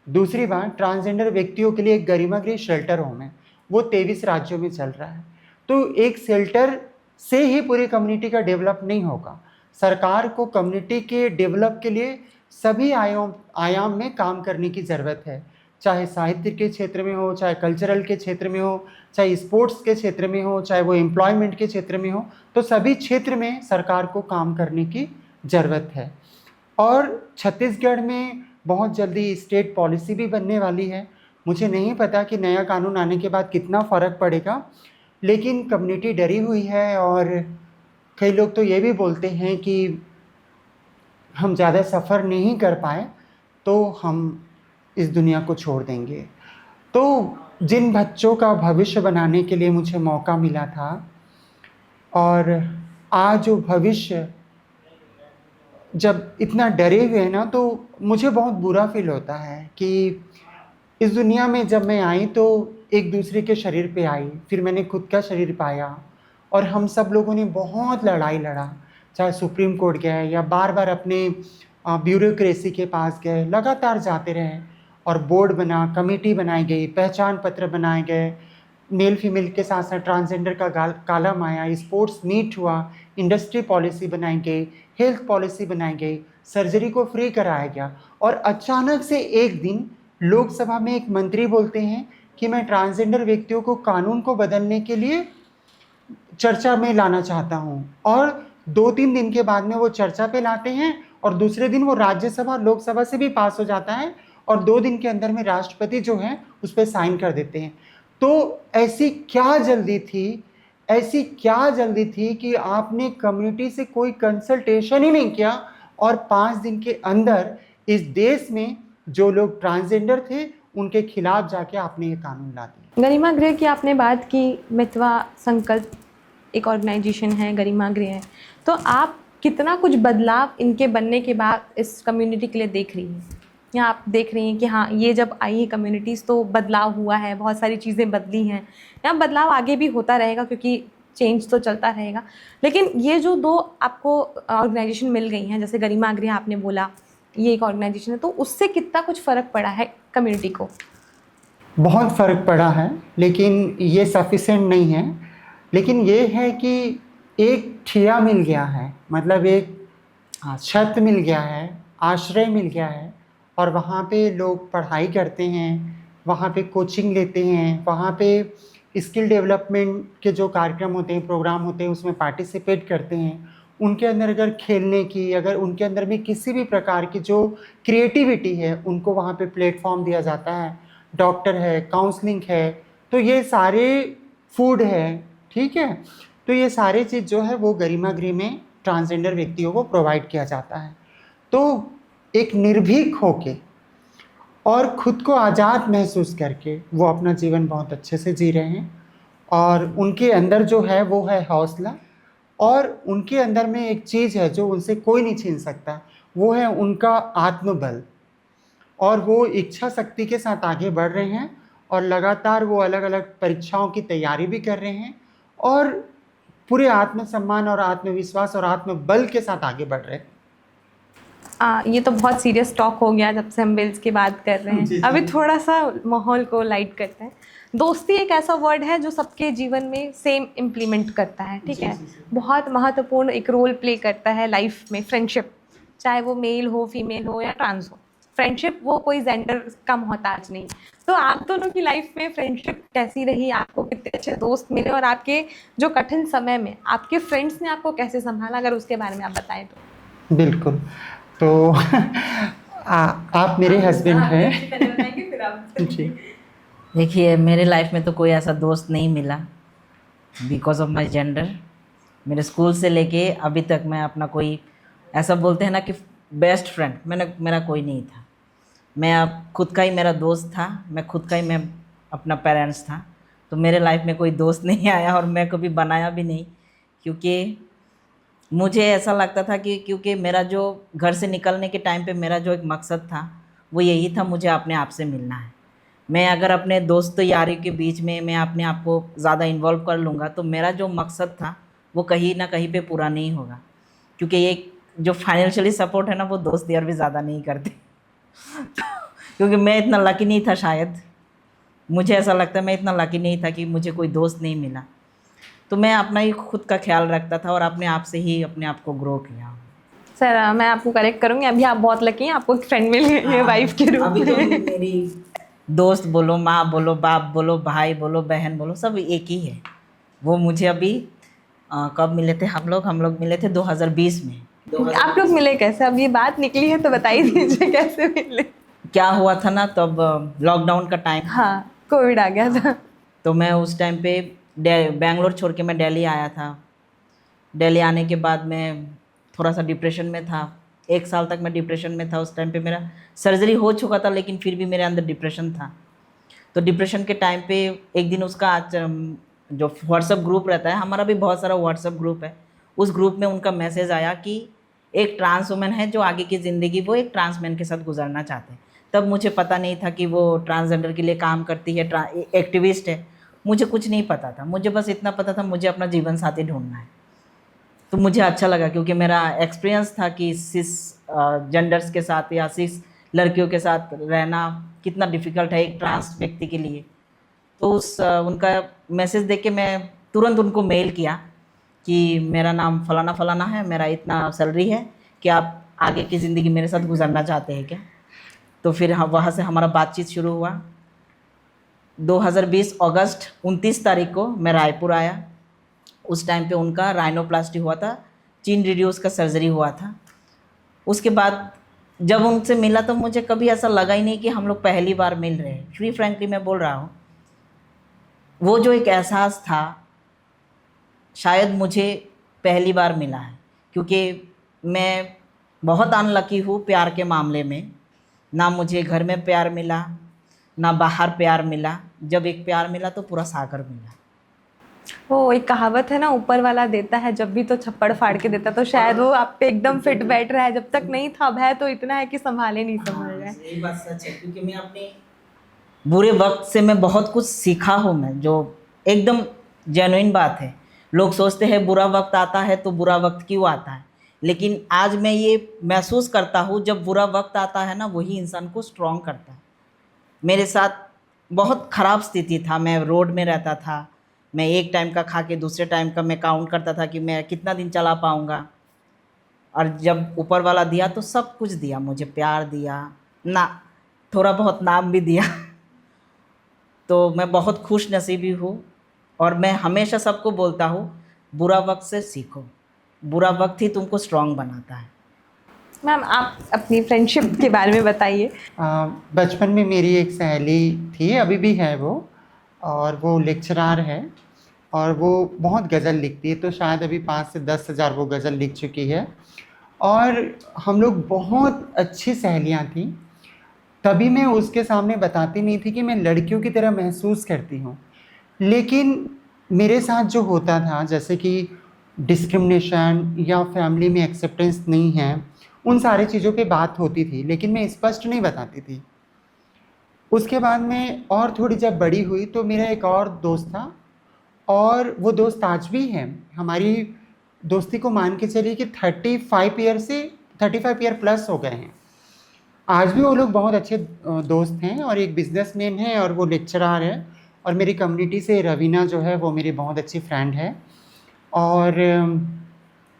दूसरी बात, ट्रांसजेंडर व्यक्तियों के लिए एक गरिमागृह शेल्टर होम है, वो 23 राज्यों में चल रहा है। तो एक शेल्टर से ही पूरी कम्युनिटी का डेवलप नहीं होगा। सरकार को कम्युनिटी के डेवलप के लिए सभी आयाम में काम करने की ज़रूरत है, चाहे साहित्य के क्षेत्र में हो, चाहे कल्चरल के क्षेत्र में हो, चाहे स्पोर्ट्स के क्षेत्र में हो, चाहे वो एम्प्लॉयमेंट के क्षेत्र में हो, तो सभी क्षेत्र में सरकार को काम करने की ज़रूरत है। और छत्तीसगढ़ में बहुत जल्दी स्टेट पॉलिसी भी बनने वाली है। मुझे नहीं पता कि नया कानून आने के बाद कितना फ़र्क पड़ेगा, लेकिन कम्युनिटी डरी हुई है और कई लोग तो ये भी बोलते हैं कि हम ज़्यादा सफ़र नहीं कर पाए तो हम इस दुनिया को छोड़ देंगे। तो जिन बच्चों का भविष्य बनाने के लिए मुझे मौका मिला था, और आज जो भविष्य जब इतना डरे हुए हैं ना, तो मुझे बहुत बुरा फील होता है कि इस दुनिया में जब मैं आई तो एक दूसरे के शरीर पे आई, फिर मैंने खुद का शरीर पाया और हम सब लोगों ने बहुत लड़ाई लड़ा, चाहे सुप्रीम कोर्ट गए या बार बार अपने ब्यूरोक्रेसी के पास गए, लगातार जाते रहे और बोर्ड बना, कमेटी बनाई गई, पहचान पत्र बनाए गए, मेल फीमेल के साथ साथ ट्रांसजेंडर का कालम आया, स्पोर्ट्स मीट हुआ, इंडस्ट्री पॉलिसी बनाई गई, हेल्थ पॉलिसी बनाई गई, सर्जरी को फ्री कराया गया। और अचानक से एक दिन लोकसभा में एक मंत्री बोलते हैं कि मैं ट्रांसजेंडर व्यक्तियों को कानून को बदलने के लिए चर्चा में लाना चाहता हूँ, और 2-3 दिन के बाद में वो चर्चा पे लाते हैं और दूसरे दिन वो राज्यसभा लोकसभा से भी पास हो जाता है और 2 दिन के अंदर में राष्ट्रपति जो है उस पर साइन कर देते हैं। तो ऐसी क्या जल्दी थी कि आपने कम्युनिटी से कोई कंसल्टेशन ही नहीं किया और 5 दिन के अंदर इस देश में जो लोग ट्रांसजेंडर थे उनके खिलाफ जाके आपने ये कानून ला दिया। गरिमा गृह की आपने बात की, मितवा संकल्प एक ऑर्गेनाइजेशन है, गरिमा गृह है, तो आप कितना कुछ बदलाव इनके बनने के बाद इस कम्युनिटी के लिए देख रही हैं, या आप देख रही हैं कि हाँ ये जब आई है कम्युनिटीज़ तो बदलाव हुआ है, बहुत सारी चीज़ें बदली हैं, या बदलाव आगे भी होता रहेगा क्योंकि चेंज तो चलता रहेगा। लेकिन ये जो 2 आपको ऑर्गेनाइजेशन मिल गई हैं, जैसे गरिमा गृह आपने बोला ये एक ऑर्गेनाइजेशन है, तो उससे कितना कुछ फ़र्क पड़ा है कम्युनिटी को? बहुत फ़र्क पड़ा है, लेकिन ये सफिशेंट नहीं है। लेकिन ये है कि एक ठिया मिल गया है, मतलब एक छत मिल गया है, आश्रय मिल गया है, और वहाँ पे लोग पढ़ाई करते हैं, वहाँ पे कोचिंग लेते हैं, वहाँ पे स्किल डेवलपमेंट के जो कार्यक्रम होते हैं, प्रोग्राम होते हैं, उसमें पार्टिसिपेट करते हैं। उनके अंदर अगर खेलने की, अगर उनके अंदर में किसी भी प्रकार की जो क्रिएटिविटी है उनको वहाँ पे प्लेटफॉर्म दिया जाता है। डॉक्टर है, काउंसलिंग है, तो ये सारे फूड है, ठीक है, तो ये सारे चीज़ जो है वो गरिमा गृह में ट्रांसजेंडर व्यक्तियों को प्रोवाइड किया जाता है। तो एक निर्भीक होके और ख़ुद को आज़ाद महसूस करके वो अपना जीवन बहुत अच्छे से जी रहे हैं, और उनके अंदर जो है वो है हौसला, और उनके अंदर में एक चीज़ है जो उनसे कोई नहीं छीन सकता, वो है उनका आत्मबल, और वो इच्छा शक्ति के साथ आगे बढ़ रहे हैं और लगातार वो अलग अलग परीक्षाओं की तैयारी भी कर रहे हैं और पूरे आत्मसम्मान और आत्मविश्वास और आत्मबल के साथ आगे बढ़ रहे हैं। ये तो बहुत सीरियस टॉक हो गया जब से हम बिल्स की बात कर रहे हैं। अभी थोड़ा सा माहौल को लाइट करते हैं। दोस्ती एक ऐसा वर्ड है जो सबके जीवन में सेम इम्प्लीमेंट करता है, ठीक है, बहुत महत्वपूर्ण एक रोल प्ले करता है लाइफ में। फ्रेंडशिप, चाहे वो मेल हो, फीमेल हो या ट्रांस हो, फ्रेंडशिप वो कोई जेंडर का मोहताज नहीं। तो आप दोनों की लाइफ में फ्रेंडशिप कैसी रही, आपको कितने अच्छे दोस्त मिले, और आपके जो कठिन समय में आपके फ्रेंड्स ने आपको कैसे संभाला, अगर उसके बारे में आप बताएं तो। बिल्कुल, तो आप मेरे हस्बैंड हैं जी। देखिए, मेरे लाइफ में तो कोई ऐसा दोस्त नहीं मिला बिकॉज ऑफ माई जेंडर। मेरे स्कूल से लेके अभी तक मैं अपना कोई ऐसा बोलते हैं ना कि बेस्ट फ्रेंड मेरा कोई नहीं था। मैं अब खुद का ही मेरा दोस्त था, मैं खुद का ही मैं अपना पेरेंट्स था। तो मेरे लाइफ में कोई दोस्त नहीं आया और मैं कभी बनाया भी नहीं, क्योंकि मुझे ऐसा लगता था कि क्योंकि मेरा जो घर से निकलने के टाइम पे मेरा जो एक मकसद था वो यही था, मुझे अपने आप से मिलना है। मैं अगर अपने दोस्त यारी के बीच में मैं अपने आप को ज़्यादा इन्वॉल्व कर लूँगा तो मेरा जो मकसद था वो कहीं ना कहीं पे पूरा नहीं होगा, क्योंकि ये जो फाइनेंशियली सपोर्ट है ना वो दोस्त यार भी ज़्यादा नहीं करते क्योंकि मैं इतना लकी नहीं था, शायद मुझे ऐसा लगता है मैं इतना लकी नहीं था कि मुझे कोई दोस्त नहीं मिला। तो मैं अपना ही खुद का ख्याल रखता था और अपने आप से ही अपने आप को ग्रो किया। सर मैं आपको करेक्ट करूँगी, अभी आप बहुत लकी हैं, आपको एक फ्रेंड मिल गई है वाइफ के रूप अभी तो में। मेरी दोस्त बोलो, माँ बोलो, बाप बोलो, भाई बोलो, बहन बोलो, सब एक ही है। वो मुझे अभी कब मिले थे हम लोग मिले थे 2020 में। आप लोग मिले कैसे? अब ये बात निकली है तो बता ही दीजिए कैसे मिले। क्या हुआ था ना, तब लॉकडाउन का टाइम, हाँ, कोविड आ गया था। तो मैं उस टाइम पे बैंगलोर छोड़ के मैं दिल्ली आया था। दिल्ली आने के बाद मैं थोड़ा सा डिप्रेशन में था। 1 साल तक मैं डिप्रेशन में था। उस टाइम पे मेरा सर्जरी हो चुका था, लेकिन फिर भी मेरे अंदर डिप्रेशन था। तो डिप्रेशन के टाइम पे एक दिन उसका जो व्हाट्सएप ग्रुप रहता है, हमारा भी बहुत सारा व्हाट्सएप ग्रुप है, उस ग्रुप में उनका मैसेज आया कि एक ट्रांस वुमेन है जो आगे की ज़िंदगी वो एक ट्रांस मैन के साथ गुजारना चाहते हैं। तब मुझे पता नहीं था कि वो ट्रांसजेंडर के लिए काम करती है, एक्टिविस्ट है। मुझे कुछ नहीं पता था, मुझे बस इतना पता था मुझे अपना जीवन साथी ढूंढना है। तो मुझे अच्छा लगा, क्योंकि मेरा एक्सपीरियंस था कि सिस जेंडर्स के साथ या सिस लड़कियों के साथ रहना कितना डिफ़िकल्ट है एक ट्रांस व्यक्ति के लिए। तो उनका मैसेज देख के मैं तुरंत उनको मेल किया कि मेरा नाम फ़लाना फ़लाना है, मेरा इतना सैलरी है, कि आप आगे की ज़िंदगी मेरे साथ गुजारना चाहते हैं क्या। तो फिर वहाँ से हमारा बातचीत शुरू हुआ। 2020 अगस्त 29 तारीख को मैं रायपुर आया। उस टाइम पे उनका राइनोप्लास्टी हुआ था, चीन रिड्यूस का सर्जरी हुआ था। उसके बाद जब उनसे मिला तो मुझे कभी ऐसा लगा ही नहीं कि हम लोग पहली बार मिल रहे हैं। फ्री फ्रैंकली मैं बोल रहा हूँ, वो जो एक एहसास था शायद मुझे पहली बार मिला है, क्योंकि मैं बहुत अनलकी हूँ प्यार के मामले में। ना मुझे घर में प्यार मिला, ना बाहर प्यार मिला। जब एक प्यार मिला तो पूरा सागर मिला। वो एक कहावत है ना, ऊपर वाला देता है जब भी तो छप्पड़ फाड़ के देता, तो शायद वो आप पे एकदम फिट बैठ रहा है। जब तक नहीं था, अब है तो इतना है कि संभाले नहीं संभल रहा है। यही बात सच है, क्योंकि मैं अपने बुरे वक्त से मैं बहुत कुछ सीखा हूँ मैं, जो एकदम जेन्युइन बात है। लोग सोचते हैं बुरा वक्त आता है तो बुरा वक्त क्यों आता है, लेकिन आज मैं ये महसूस करता हूँ जब बुरा वक्त आता है ना, वही इंसान को स्ट्रॉन्ग करता है। मेरे साथ बहुत ख़राब स्थिति था, मैं रोड में रहता था। मैं एक टाइम का खा के दूसरे टाइम का मैं काउंट करता था कि मैं कितना दिन चला पाऊँगा। और जब ऊपर वाला दिया तो सब कुछ दिया, मुझे प्यार दिया ना, थोड़ा बहुत नाम भी दिया। तो मैं बहुत खुश नसीबी हूँ। और मैं हमेशा सबको बोलता हूँ, बुरा वक्त से सीखो, बुरा वक्त ही तुमको स्ट्रॉन्ग बनाता है। मैम, आप अपनी फ्रेंडशिप के बारे में बताइए। बचपन में मेरी एक सहेली थी, अभी भी है वो, और वो लेक्चरार है और वो बहुत गज़ल लिखती है। तो शायद अभी 5 से 10 हज़ार वो गज़ल लिख चुकी है। और हम लोग बहुत अच्छी सहेलियां थीं। तभी मैं उसके सामने बताती नहीं थी कि मैं लड़कियों की तरह महसूस करती हूँ, लेकिन मेरे साथ जो होता था, जैसे कि डिस्क्रिमिनेशन या फैमिली में एक्सेप्टेंस नहीं है, उन सारी चीज़ों पे बात होती थी, लेकिन मैं स्पष्ट नहीं बताती थी। उसके बाद में और थोड़ी जब बड़ी हुई तो मेरा एक और दोस्त था, और वो दोस्त आज भी है। हमारी दोस्ती को मान के चलिए कि 35 ईयर प्लस हो गए हैं। आज भी वो लोग बहुत अच्छे दोस्त हैं, और एक बिजनेसमैन है और वो लेक्चरर है। और मेरी कम्युनिटी से रवीना जो है वो मेरी बहुत अच्छी फ्रेंड है। और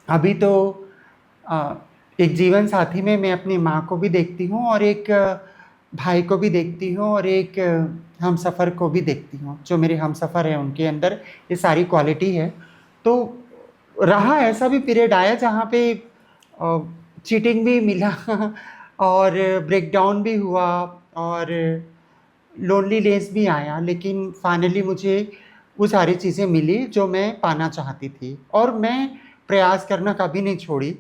अभी तो एक जीवन साथी में मैं अपनी माँ को भी देखती हूँ, और एक भाई को भी देखती हूँ, और एक हमसफ़र को भी देखती हूँ। जो मेरे हमसफ़र हैं उनके अंदर ये सारी क्वालिटी है। तो रहा ऐसा भी पीरियड आया जहाँ पे चीटिंग भी मिला और ब्रेकडाउन भी हुआ और लोनलीनेस भी आया, लेकिन फाइनली मुझे वो सारी चीज़ें मिली जो मैं पाना चाहती थी। और मैं प्रयास करना कभी नहीं छोड़ी,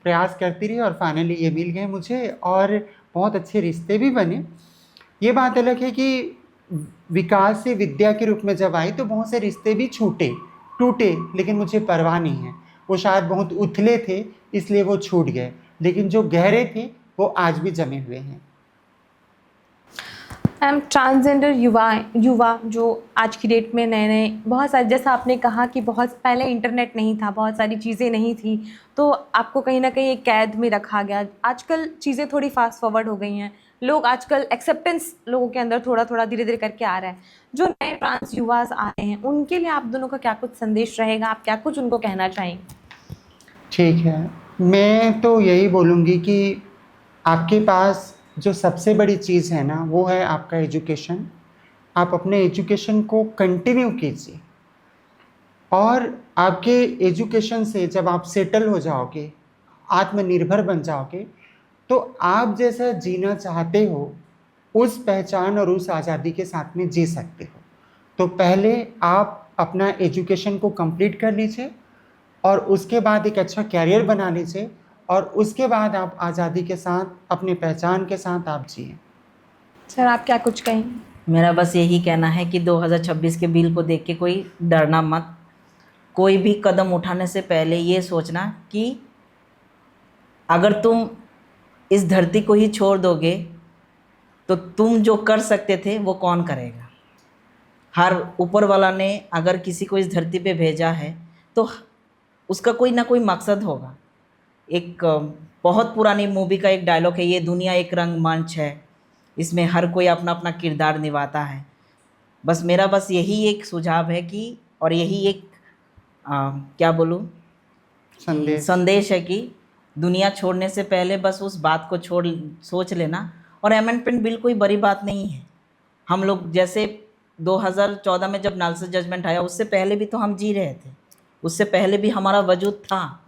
प्रयास करती रही, और फाइनली ये मिल गए मुझे, और बहुत अच्छे रिश्ते भी बने। ये बात अलग है कि विकास से विद्या के रूप में जब आई तो बहुत से रिश्ते भी टूटे, लेकिन मुझे परवाह नहीं है। वो शायद बहुत उथले थे इसलिए वो छूट गए, लेकिन जो गहरे थे वो आज भी जमे हुए हैं। ट्रांसजेंडर युवा जो आज की डेट में नए बहुत सारे, जैसा आपने कहा कि बहुत पहले इंटरनेट नहीं था, बहुत सारी चीज़ें नहीं थी, तो आपको कहीं ना कहीं एक कैद में रखा गया। आजकल चीज़ें थोड़ी फास्ट फॉरवर्ड हो गई हैं, लोग आजकल एक्सेप्टेंस लोगों के अंदर थोड़ा थोड़ा धीरे धीरे करके आ रहा है। जो नए ट्रांस युवा आ रहे हैं उनके लिए आप दोनों का क्या कुछ संदेश रहेगा, आप क्या कुछ उनको कहना चाहेंगे? ठीक है, मैं तो यही बोलूँगी कि आपके पास जो सबसे बड़ी चीज़ है ना वो है आपका एजुकेशन। आप अपने एजुकेशन को कंटिन्यू कीजिए, और आपके एजुकेशन से जब आप सेटल हो जाओगे, आत्मनिर्भर बन जाओगे, तो आप जैसा जीना चाहते हो उस पहचान और उस आज़ादी के साथ में जी सकते हो। तो पहले आप अपना एजुकेशन को कंप्लीट कर लीजिए, और उसके बाद एक अच्छा कैरियर बना लीजिए, और उसके बाद आप आज़ादी के साथ अपनी पहचान के साथ आप जिए। सर आप क्या कुछ कहेंगे? मेरा बस यही कहना है कि 2026 के बिल को देख के कोई डरना मत। कोई भी कदम उठाने से पहले ये सोचना कि अगर तुम इस धरती को ही छोड़ दोगे तो तुम जो कर सकते थे वो कौन करेगा। हर ऊपर वाला ने अगर किसी को इस धरती पे भेजा है तो उसका कोई ना कोई मकसद होगा। एक बहुत पुरानी मूवी का एक डायलॉग है, ये दुनिया एक रंगमंच है, इसमें हर कोई अपना अपना किरदार निभाता है। बस मेरा बस यही एक सुझाव है कि, और यही एक क्या बोलूँ, संदेश है कि दुनिया छोड़ने से पहले बस उस बात को सोच लेना। और अमेंडमेंट बिल कोई बड़ी बात नहीं है। हम लोग जैसे 2014 में जब नालसा जजमेंट आया उससे पहले भी तो हम जी रहे थे, उससे पहले भी हमारा वजूद था,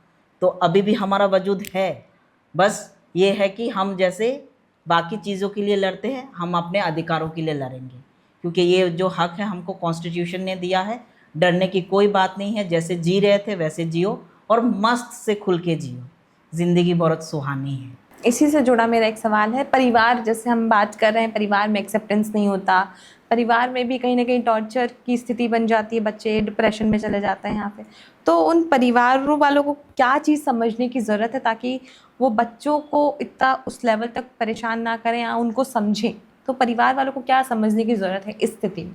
तो अभी भी हमारा वजूद है। बस ये है कि हम जैसे बाकी चीज़ों के लिए लड़ते हैं, हम अपने अधिकारों के लिए लड़ेंगे, क्योंकि ये जो हक है हमको कॉन्स्टिट्यूशन ने दिया है। डरने की कोई बात नहीं है, जैसे जी रहे थे वैसे जियो और मस्त से खुल के जियो। ज़िंदगी बहुत सुहानी है। इसी से जुड़ा मेरा एक सवाल है, परिवार जैसे हम बात कर रहे हैं, परिवार में एक्सेप्टेंस नहीं होता, परिवार में भी कहीं ना कहीं टॉर्चर की स्थिति बन जाती है, बच्चे डिप्रेशन में चले जाते हैं यहाँ पे। तो उन परिवारों वालों को क्या चीज़ समझने की ज़रूरत है ताकि वो बच्चों को इतना उस लेवल तक परेशान ना करें या उनको समझें? तो परिवार वालों को क्या समझने की ज़रूरत है इस स्थिति में?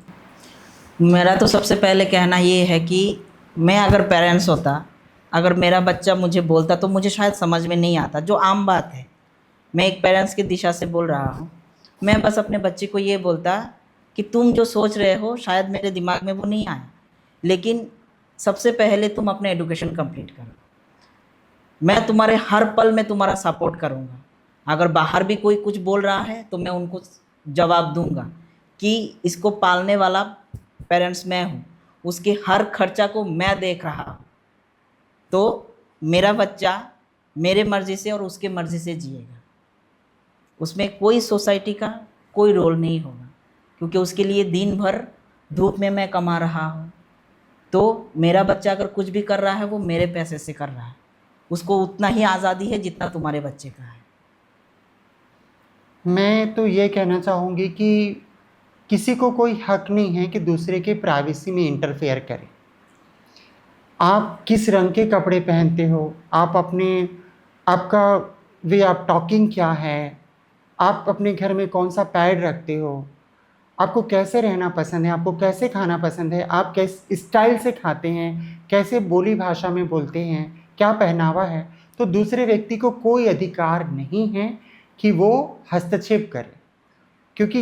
मेरा तो सबसे पहले कहना ये है कि मैं अगर पेरेंट्स होता, अगर मेरा बच्चा मुझे बोलता तो मुझे शायद समझ में नहीं आता, जो आम बात है। मैं एक पेरेंट्स की दिशा से बोल रहा हूँ। मैं बस अपने बच्चे को ये बोलता कि तुम जो सोच रहे हो शायद मेरे दिमाग में वो नहीं आया, लेकिन सबसे पहले तुम अपने एजुकेशन कंप्लीट करो। मैं तुम्हारे हर पल में तुम्हारा सपोर्ट करूँगा। अगर बाहर भी कोई कुछ बोल रहा है तो मैं उनको जवाब दूंगा कि इसको पालने वाला पेरेंट्स मैं हूँ, उसके हर खर्चा को मैं देख रहा हूँ। तो मेरा बच्चा मेरे मर्ज़ी से और उसके मर्ज़ी से जिएगा, उसमें कोई सोसाइटी का कोई रोल नहीं होगा, क्योंकि उसके लिए दिन भर धूप में मैं कमा रहा हूँ। तो मेरा बच्चा अगर कुछ भी कर रहा है वो मेरे पैसे से कर रहा है, उसको उतना ही आज़ादी है जितना तुम्हारे बच्चे का है। मैं तो ये कहना चाहूँगी कि किसी को कोई हक नहीं है कि दूसरे के प्राइवेसी में इंटरफेयर करे। आप किस रंग के कपड़े पहनते हो, आपका वे ऑफ टॉकिंग क्या है, आप अपने घर में कौन सा पैड रखते हो, आपको कैसे रहना पसंद है, आपको कैसे खाना पसंद है, आप किस स्टाइल से खाते हैं, कैसे बोली भाषा में बोलते हैं, क्या पहनावा है, तो दूसरे व्यक्ति को कोई अधिकार नहीं है कि वो हस्तक्षेप करे, क्योंकि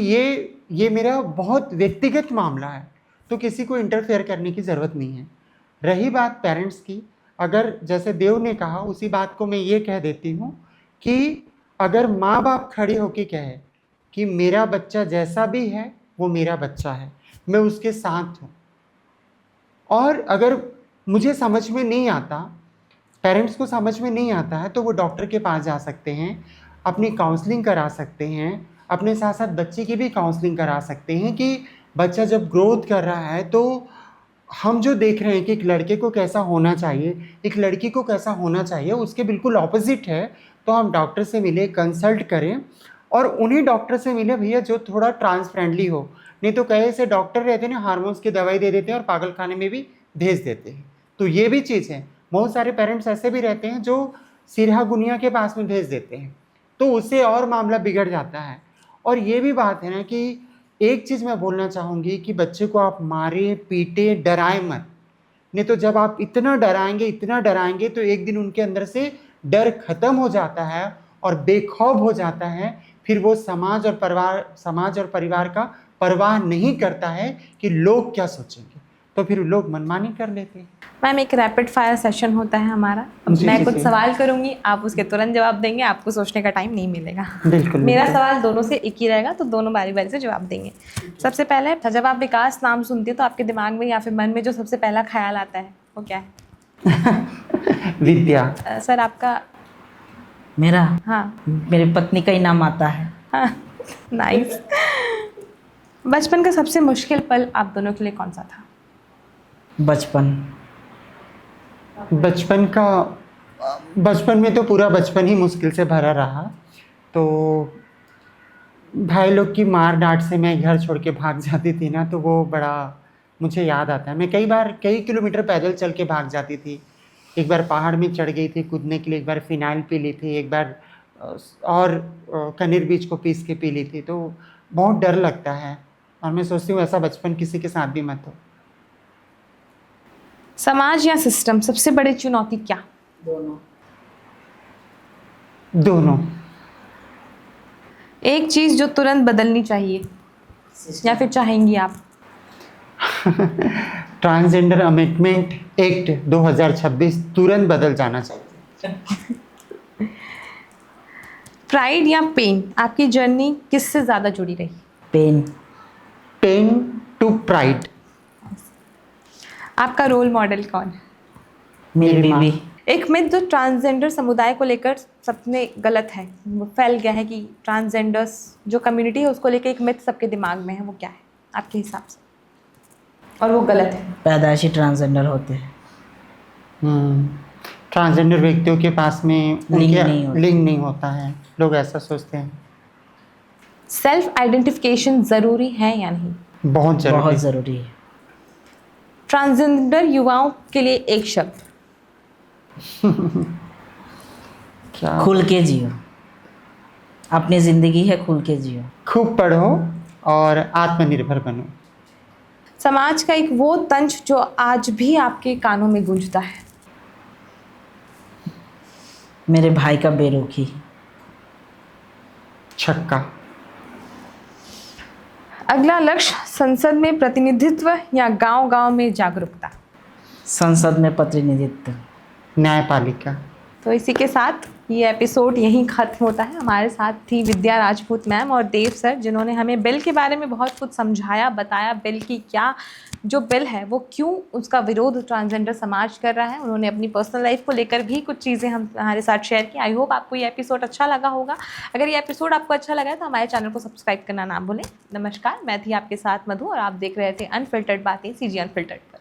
ये मेरा बहुत व्यक्तिगत मामला है, तो किसी को इंटरफेयर करने की ज़रूरत नहीं है। रही बात पेरेंट्स की, अगर जैसे देव ने कहा उसी बात को मैं ये कह देती हूँ कि अगर माँ बाप खड़े होकर कहे कि मेरा बच्चा जैसा भी है वो मेरा बच्चा है, मैं उसके साथ हूँ, और अगर मुझे समझ में नहीं आता, पेरेंट्स को समझ में नहीं आता है, तो वो डॉक्टर के पास जा सकते हैं, अपनी काउंसलिंग करा सकते हैं, अपने साथ साथ बच्चे की भी काउंसलिंग करा सकते हैं कि बच्चा जब ग्रोथ कर रहा है तो हम जो देख रहे हैं कि एक लड़के को कैसा होना चाहिए, एक लड़की को कैसा होना चाहिए, उसके बिल्कुल ऑपोजिट है, तो हम डॉक्टर से मिले, कंसल्ट करें, और उन्हीं डॉक्टर से मिले भैया जो थोड़ा ट्रांस फ्रेंडली हो। नहीं तो कई ऐसे डॉक्टर रहते हैं ना, हार्मोन्स की दवाई दे देते हैं और पागल खाने में भी भेज देते हैं। तो ये भी चीज़ है। बहुत सारे पेरेंट्स ऐसे भी रहते हैं जो सिरहा गुनिया के पास में भेज देते हैं, तो उससे और मामला बिगड़ जाता है। और ये भी बात है ना कि एक चीज़ मैं बोलना चाहूँगी कि बच्चे को आप मारे, पीटे, डराए मत। नहीं तो जब आप इतना डराएंगे तो एक दिन उनके अंदर से डर खत्म हो जाता है और बेखौफ हो जाता है। फिर वो समाज और परिवार का परवाह नहीं करता है कि लोग क्या सोचेंगे। तो फिर लोग मनमानी कर लेते हैं। मैम एक रैपिड फायर सेशन होता है हमारा। जी, मैं जी, कुछ जी। सवाल करूंगी, आप उसके तुरंत जवाब देंगे, आपको सोचने का टाइम नहीं मिलेगा। बिल्कुल मेरा बिल्कुल। सवाल दोनों से एक ही रहेगा, तो दोनों बारी बारी से जवाब देंगे। सबसे पहले जब आप विकास नाम सुनते हैं तो आपके दिमाग में या फिर मन में जो सबसे पहला ख्याल आता है वो क्या है? विद्या। सर आपका? मेरा हाँ मेरी पत्नी का ही नाम आता है। हाँ नाइस। बचपन का सबसे मुश्किल पल आप दोनों के लिए कौन सा था? बचपन में तो पूरा बचपन ही मुश्किल से भरा रहा। तो भाई लोग की मार डांट से मैं घर छोड़ के भाग जाती थी ना, तो वो बड़ा मुझे याद आता है। मैं कई किलोमीटर पैदल चल के भाग जाती थी। एक बार पहाड़ में चढ़ गई थी कूदने के लिए, एक बार फिनाइल पी ली थी, एक बार कनेर बीज को पीस के पी ली थी। तो बहुत डर लगता है और मैं सोचती हूँ ऐसा बचपन किसी के साथ भी मत हो। समाज या सिस्टम, सबसे बड़ी चुनौती क्या? दोनों। एक चीज जो तुरंत बदलनी चाहिए या फिर चाहेंगी आप? ट्रांसजेंडर अमेंडमेंट एक्ट 2026 तुरंत बदल जाना चाहिए। प्राइड या पेन, आपकी जर्नी किससे ज़्यादा जुड़ी रही? Pain to pride. आपका रोल मॉडल कौन है? मेरी माँ। बीवी। एक मिथ जो ट्रांसजेंडर समुदाय को लेकर सबने गलत है, वो फैल गया है कि ट्रांसजेंडर्स जो कम्युनिटी है उसको लेकर एक मिथ सबके दिमाग में है, वो क्या है आपके हिसाब से और वो गलत है? पैदाइशी ट्रांसजेंडर होते हैं। ट्रांसजेंडर व्यक्तियों के पास में लिंग नहीं होता है, लोग ऐसा सोचते हैं। सेल्फ आइडेंटिफिकेशन ज़रूरी है या नहीं? बहुत बहुत जरूरी। ज़रूरी है। ट्रांसजेंडर युवाओं के लिए एक शब्द। क्या? खुल के जियो। अपनी ज़िंदगी है, खुल के जियो। खूब पढ़ो और आत्मनिर्भर बनो। समाज का एक वो तंज जो आज भी आपके कानों में गूंजता है। मेरे भाई का बेरुखी। छक्का। अगला लक्ष्य, संसद में प्रतिनिधित्व या गांव-गांव में जागरूकता? संसद में प्रतिनिधित्व। न्यायपालिका। तो इसी के साथ ये एपिसोड यहीं ख़त्म होता है। हमारे साथ थी विद्या राजपूत मैम और देव सर, जिन्होंने हमें बिल के बारे में बहुत कुछ समझाया, बताया बिल की क्या, जो बिल है वो क्यों उसका विरोध ट्रांसजेंडर समाज कर रहा है। उन्होंने अपनी पर्सनल लाइफ को लेकर भी कुछ चीज़ें हमारे साथ शेयर की। आई होप आपको ये एपिसोड अच्छा लगा होगा। अगर ये एपिसोड आपको अच्छा लगा है तो हमारे चैनल को सब्सक्राइब करना ना भूलें। नमस्कार, मैं थी आपके साथ मधु और आप देख रहे थे अनफिल्टर्ड बातें CG अनफिल्टर्ड पर।